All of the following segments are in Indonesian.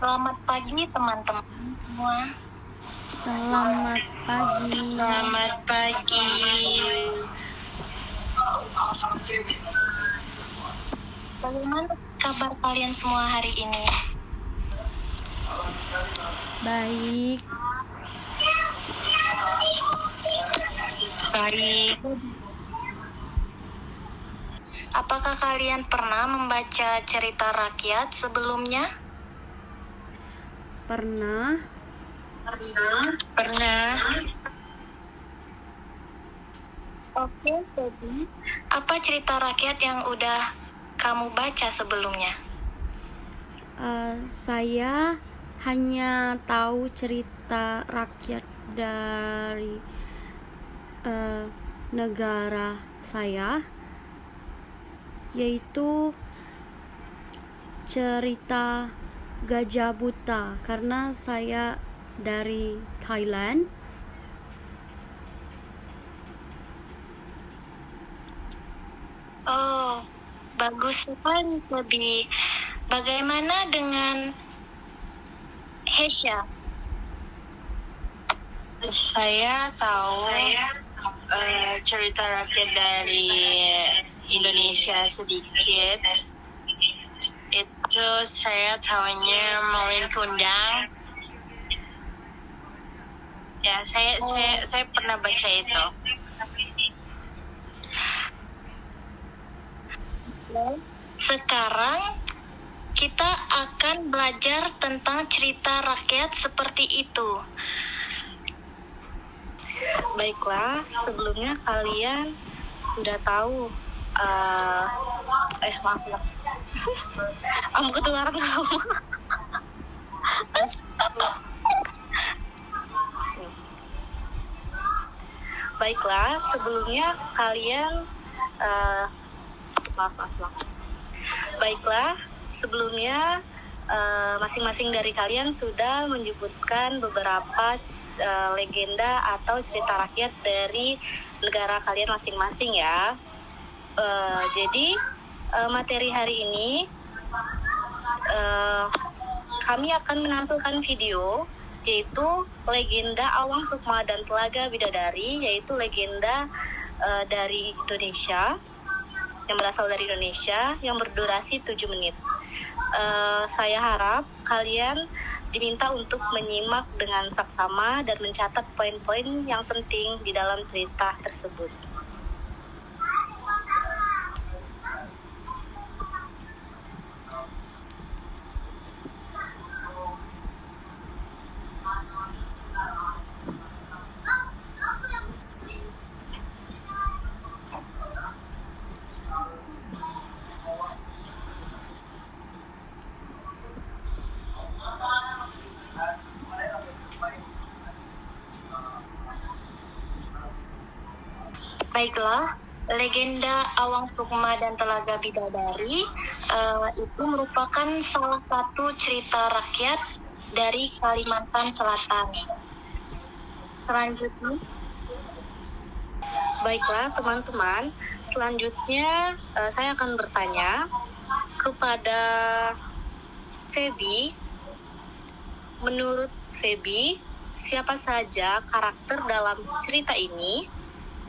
Selamat pagi teman-teman semua. Selamat pagi. Selamat pagi. Bagaimana kabar kalian semua hari ini? Baik. Baik. Apakah kalian pernah membaca cerita rakyat sebelumnya? Pernah. Pernah. Oke, jadi apa cerita rakyat yang udah kamu baca sebelumnya? Saya hanya tahu cerita rakyat dari negara saya, yaitu cerita Gajah Buta, karena saya dari Thailand. Oh, bagus sekali, Febi. Bagaimana dengan Hesya? Saya tahu cerita rakyat dari Indonesia sedikit. Itu saya tahunya Malin Kundang. Ya, saya pernah baca itu. Sekarang kita akan belajar tentang cerita rakyat seperti itu. Baiklah, sebelumnya kalian sudah tahu maaf. Kamu ketularan kamu. Baiklah, sebelumnya kalian maaf. Baiklah, sebelumnya masing-masing dari kalian sudah menyebutkan beberapa legenda atau cerita rakyat dari negara kalian masing-masing ya. Jadi materi hari ini kami akan menampilkan video, yaitu legenda Awang Sukma dan Telaga Bidadari, yaitu legenda dari Indonesia, yang berasal dari Indonesia, yang berdurasi 7 menit. Saya harap kalian diminta untuk menyimak dengan saksama dan mencatat poin-poin yang penting di dalam cerita tersebut. Baiklah, legenda Awang Sukma dan Telaga Bidadari itu merupakan salah satu cerita rakyat dari Kalimantan Selatan. Selanjutnya, Baiklah teman-teman, selanjutnya saya akan bertanya kepada Febi. Menurut Febi, siapa saja karakter dalam cerita ini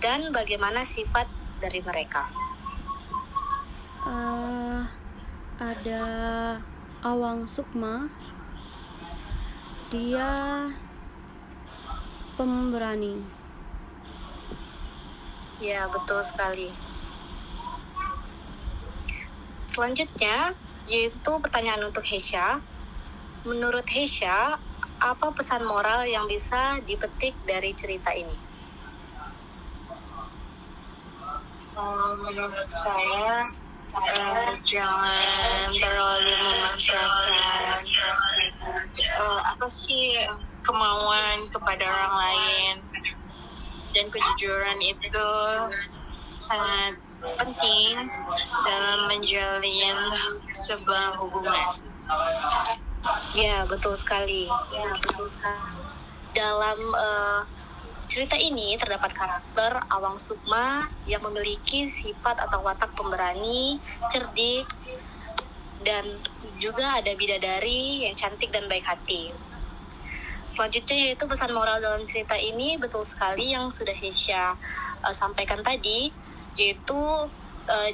dan bagaimana sifat dari mereka? Ada Awang Sukma, dia pemberani. Ya, betul sekali. Selanjutnya, yaitu pertanyaan untuk Hesya. Menurut Hesya, apa pesan moral yang bisa dipetik dari cerita ini? menurut saya jangan terlalu memaksakan kemauan kepada orang lain, dan kejujuran itu sangat penting dalam menjalin sebuah hubungan. Ya, betul sekali. Dalam cerita ini terdapat karakter Awang Sukma yang memiliki sifat atau watak pemberani, cerdik, dan juga ada bidadari yang cantik dan baik hati. Selanjutnya yaitu pesan moral dalam cerita ini betul sekali yang sudah Hesya sampaikan tadi, yaitu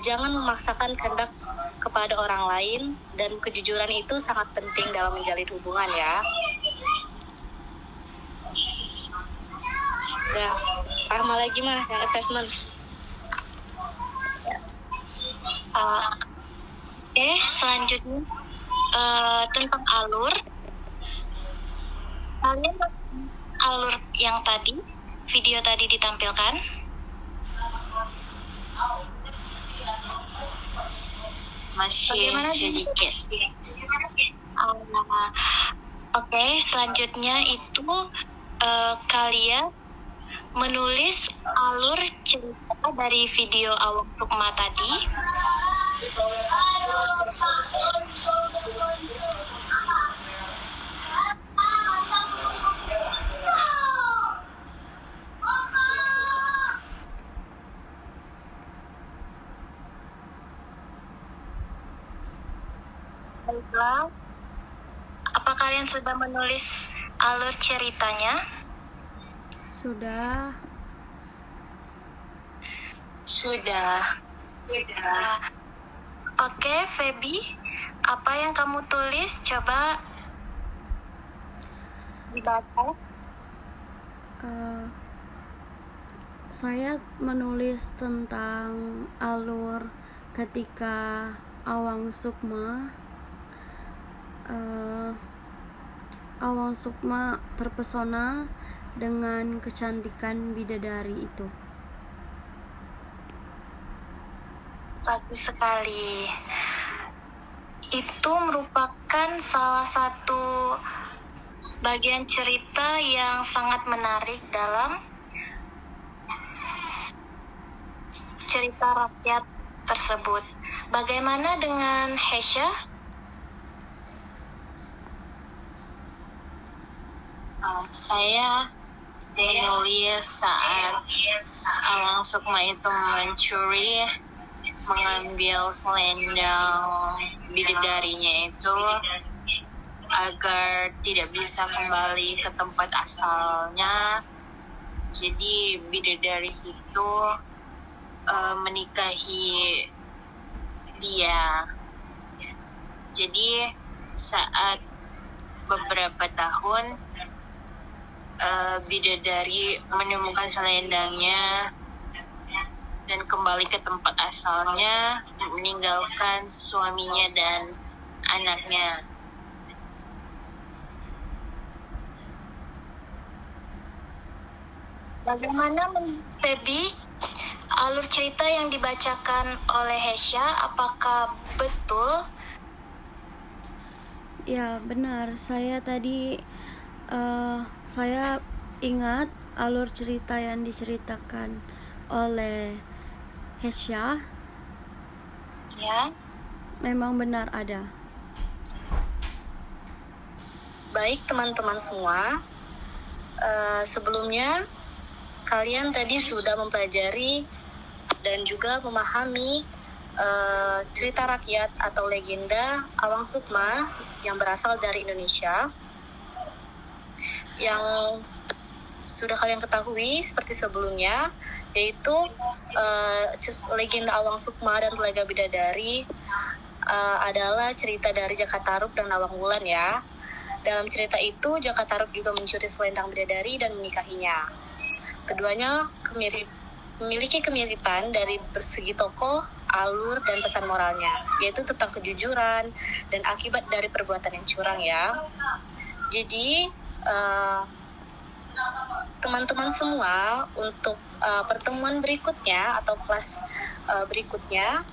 jangan memaksakan kehendak kepada orang lain, dan kejujuran itu sangat penting dalam menjalin hubungan ya. Ya, Rahma lagi mah yang assessment. Oke, selanjutnya tentang alur. Kalian masih alur yang tadi, video tadi ditampilkan? Masih sedikit. Oke, selanjutnya itu kalian menulis alur cerita dari video Awang Sukma tadi. Baiklah, apa kalian sudah menulis alur ceritanya? Sudah. Oke, Feby, apa yang kamu tulis? Coba dibaca. Saya menulis tentang alur ketika Awang Sukma terpesona dengan kecantikan bidadari itu. Bagus sekali. Itu merupakan salah satu bagian cerita yang sangat menarik dalam cerita rakyat tersebut. Bagaimana dengan Hesya? Saya menulis saat Awang Sukma itu mencuri, mengambil selendang bidadarinya itu agar tidak bisa kembali ke tempat asalnya. Jadi bidadari itu menikahi dia. Jadi saat beberapa tahun bidadari menemukan selendangnya dan kembali ke tempat asalnya, meninggalkan suaminya dan anaknya. Bagaimana menurut Feby alur cerita yang dibacakan oleh Hesya? Apakah betul? Ya, benar. Saya tadi saya ingat alur cerita yang diceritakan oleh Hesya. Ya. Memang benar ada. Baik teman-teman semua, sebelumnya kalian tadi sudah mempelajari dan juga memahami cerita rakyat atau legenda Awang Sukma yang berasal dari Indonesia, yang sudah kalian ketahui seperti sebelumnya, yaitu legenda Awang Sukma dan Telaga Bidadari adalah cerita dari Jaka Tarub dan Nawang Wulan ya. Dalam cerita itu Jaka Tarub juga mencuri selendang bidadari dan menikahinya. Keduanya memiliki kemiripan dari persegi tokoh, alur, dan pesan moralnya, yaitu tentang kejujuran dan akibat dari perbuatan yang curang ya. Jadi teman-teman semua, untuk pertemuan berikutnya atau kelas berikutnya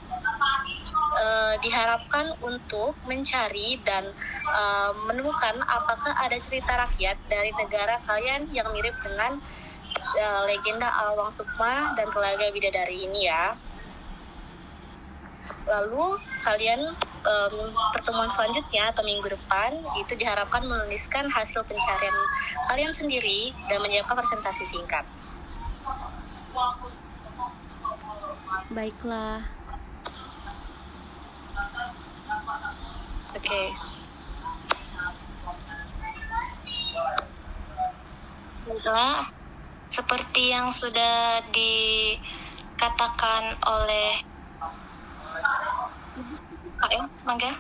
diharapkan untuk mencari dan menemukan apakah ada cerita rakyat dari negara kalian yang mirip dengan legenda Awang Sukma dan Telaga Bidadari ini ya. Lalu kalian pertemuan selanjutnya atau minggu depan itu diharapkan menuliskan hasil pencarian kalian sendiri dan menyiapkan presentasi singkat. Baiklah. Oke. Baiklah, seperti yang sudah dikatakan oleh Kak ya, Mangga.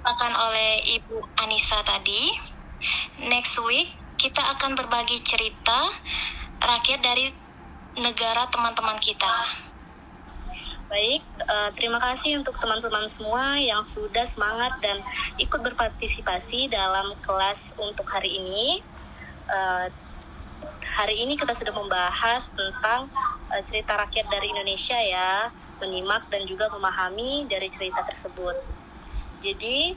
Akan oleh Ibu Anissa tadi. Next week kita akan berbagi cerita rakyat dari negara teman-teman kita. Baik, terima kasih untuk teman-teman semua yang sudah semangat dan ikut berpartisipasi dalam kelas untuk hari ini. Hari ini kita sudah membahas tentang cerita rakyat dari Indonesia ya, menyimak dan juga memahami dari cerita tersebut. Jadi,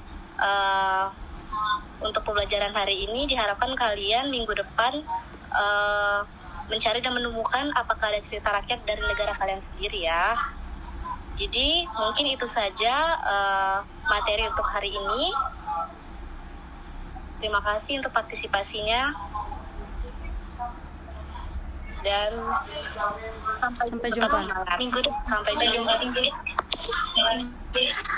untuk pembelajaran hari ini diharapkan kalian minggu depan mencari dan menemukan apakah ada cerita rakyat dari negara kalian sendiri ya. Jadi mungkin itu saja materi untuk hari ini. Terima kasih untuk partisipasinya. Dan Sampai jumpa. Minggu depan. Sampai jumpa.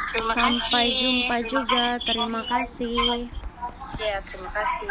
Terima kasih. Sampai jumpa juga. Terima kasih. Ya, terima kasih.